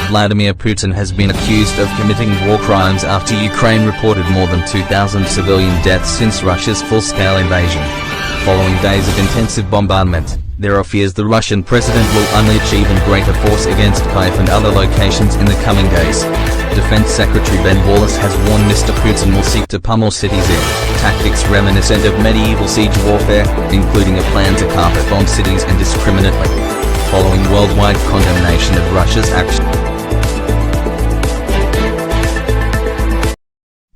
Vladimir Putin has been accused of committing war crimes after Ukraine reported more than 2,000 civilian deaths since Russia's full-scale invasion. Following days of intensive bombardment, there are fears the Russian president will unleash even greater force against Kyiv and other locations in the coming days. Defense Secretary Ben Wallace has warned Mr. Putin will seek to pummel cities in tactics reminiscent of medieval siege warfare, including a plan to carpet bomb cities indiscriminately. Following worldwide condemnation of Russia's action,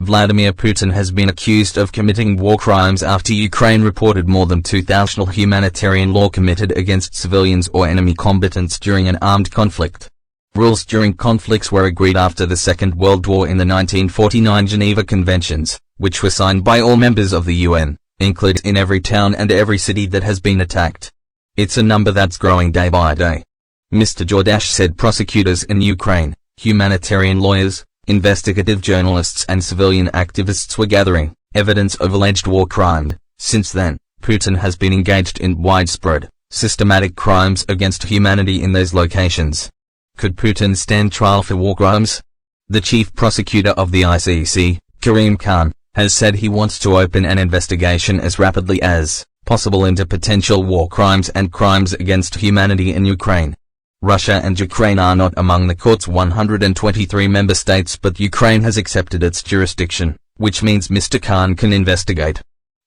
Vladimir Putin has been accused of committing war crimes after Ukraine reported more than 2,000 humanitarian law committed against civilians or enemy combatants during an armed conflict. Rules during conflicts were agreed after the Second World War in the 1949 Geneva Conventions, which were signed by all members of the UN, included in every town and every city that has been attacked. It's a number that's growing day by day. Mr. Jordash said prosecutors in Ukraine, humanitarian lawyers, investigative journalists and civilian activists were gathering evidence of alleged war crimes. Since then, Putin has been engaged in widespread, systematic crimes against humanity in those locations. Could Putin stand trial for war crimes? The chief prosecutor of the ICC, Karim Khan, has said he wants to open an investigation as rapidly as possible into potential war crimes and crimes against humanity in Ukraine. Russia and Ukraine are not among the court's 123 member states, but Ukraine has accepted its jurisdiction, which means Mr. Khan can investigate.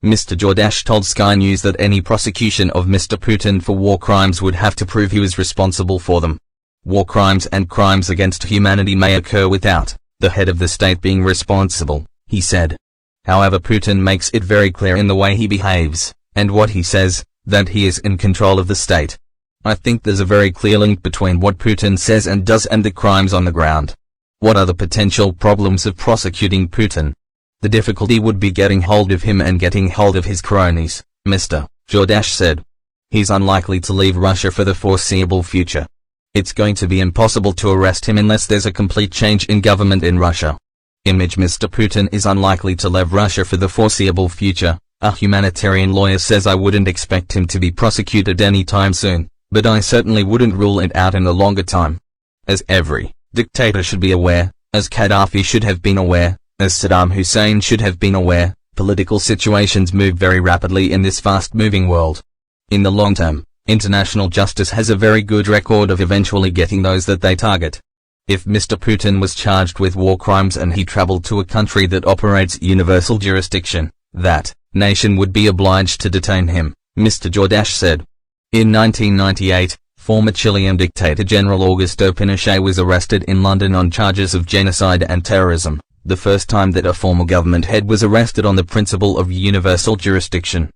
Mr. Jordash told Sky News that any prosecution of Mr. Putin for war crimes would have to prove he was responsible for them. War crimes and crimes against humanity may occur without the head of the state being responsible, he said. However, Putin makes it very clear in the way he behaves, and what he says, that he is in control of the state. I think there's a very clear link between what Putin says and does and the crimes on the ground. What are the potential problems of prosecuting Putin? The difficulty would be getting hold of him and getting hold of his cronies, Mr. Jordash said. He's unlikely to leave Russia for the foreseeable future. It's going to be impossible to arrest him unless there's a complete change in government in Russia. Mr. Putin is unlikely to leave Russia for the foreseeable future. A humanitarian lawyer says I wouldn't expect him to be prosecuted anytime soon, but I certainly wouldn't rule it out in the longer time. As every dictator should be aware, as Gaddafi should have been aware, as Saddam Hussein should have been aware, political situations move very rapidly in this fast-moving world. In the long term, international justice has a very good record of eventually getting those that they target. If Mr. Putin was charged with war crimes and he traveled to a country that operates universal jurisdiction, that nation would be obliged to detain him, Mr. Jordash said. In 1998, former Chilean dictator General Augusto Pinochet was arrested in London on charges of genocide and terrorism, the first time that a former government head was arrested on the principle of universal jurisdiction.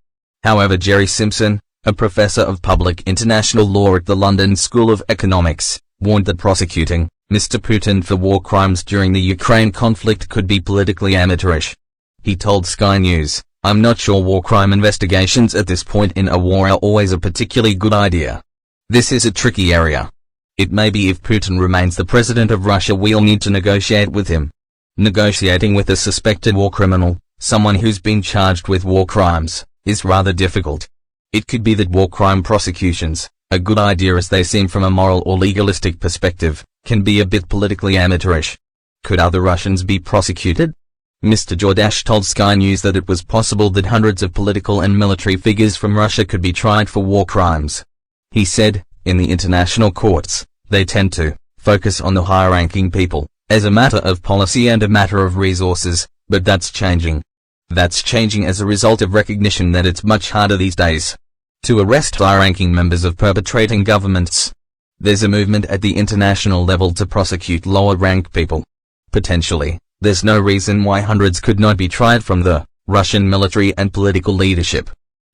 However, Jerry Simpson, a professor of public international law at the London School of Economics, warned that prosecuting Mr. Putin for war crimes during the Ukraine conflict could be politically amateurish. He told Sky News, "I'm not sure war crime investigations at this point in a war are always a particularly good idea. This is a tricky area. It may be if Putin remains the president of Russia we'll need to negotiate with him. Negotiating with a suspected war criminal, someone who's been charged with war crimes, is rather difficult. It could be that war crime prosecutions, a good idea as they seem from a moral or legalistic perspective, can be a bit politically amateurish. Could other Russians be prosecuted?" Mr. Jordash told Sky News that it was possible that hundreds of political and military figures from Russia could be tried for war crimes. He said, in the international courts, they tend to focus on the higher-ranking people, as a matter of policy and a matter of resources, but that's changing. That's changing as a result of recognition that it's much harder these days to arrest high-ranking members of perpetrating governments. There's a movement at the international level to prosecute lower-ranked people. Potentially, there's no reason why hundreds could not be tried from the Russian military and political leadership.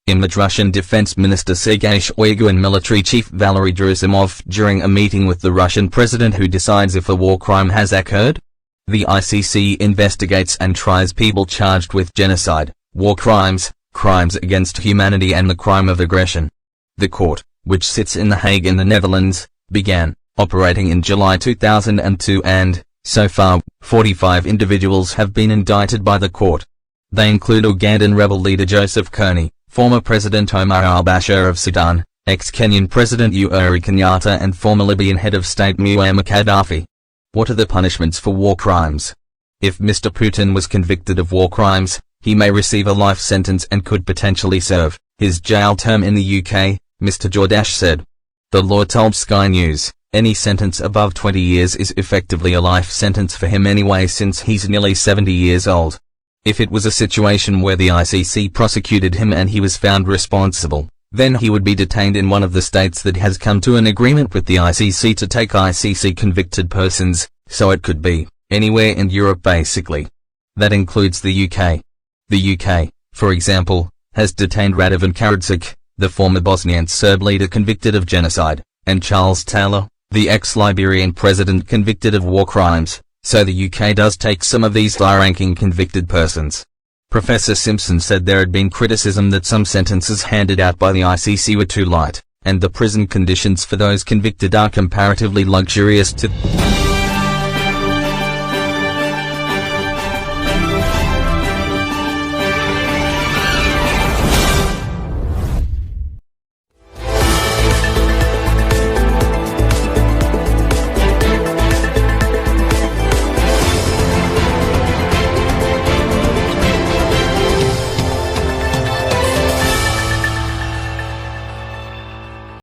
Image Russian Defense Minister Sergei Shoigu and military chief Valery Gerasimov during a meeting with the Russian president who decides if a war crime has occurred. The ICC investigates and tries people charged with genocide, war crimes, crimes against humanity and the crime of aggression. The court, which sits in The Hague in the Netherlands, began operating in July 2002 and, so far, 45 individuals have been indicted by the court. They include Ugandan rebel leader Joseph Kony, former President Omar al-Bashir of Sudan, ex-Kenyan President Uhuru Kenyatta and former Libyan head of state Muammar Gaddafi. What are the punishments for war crimes? If Mr. Putin was convicted of war crimes, he may receive a life sentence and could potentially serve his jail term in the UK, Mr. Jordache said. The law told Sky News, any sentence above 20 years is effectively a life sentence for him anyway since he's nearly 70 years old. If it was a situation where the ICC prosecuted him and he was found responsible, then he would be detained in one of the states that has come to an agreement with the ICC to take ICC convicted persons, so it could be anywhere in Europe basically. That includes the UK. The UK, for example, has detained Radovan Karadzic, the former Bosnian Serb leader convicted of genocide, and Charles Taylor, the ex-Liberian president convicted of war crimes, so the UK does take some of these high-ranking convicted persons. Professor Simpson said there had been criticism that some sentences handed out by the ICC were too light, and the prison conditions for those convicted are comparatively luxurious too.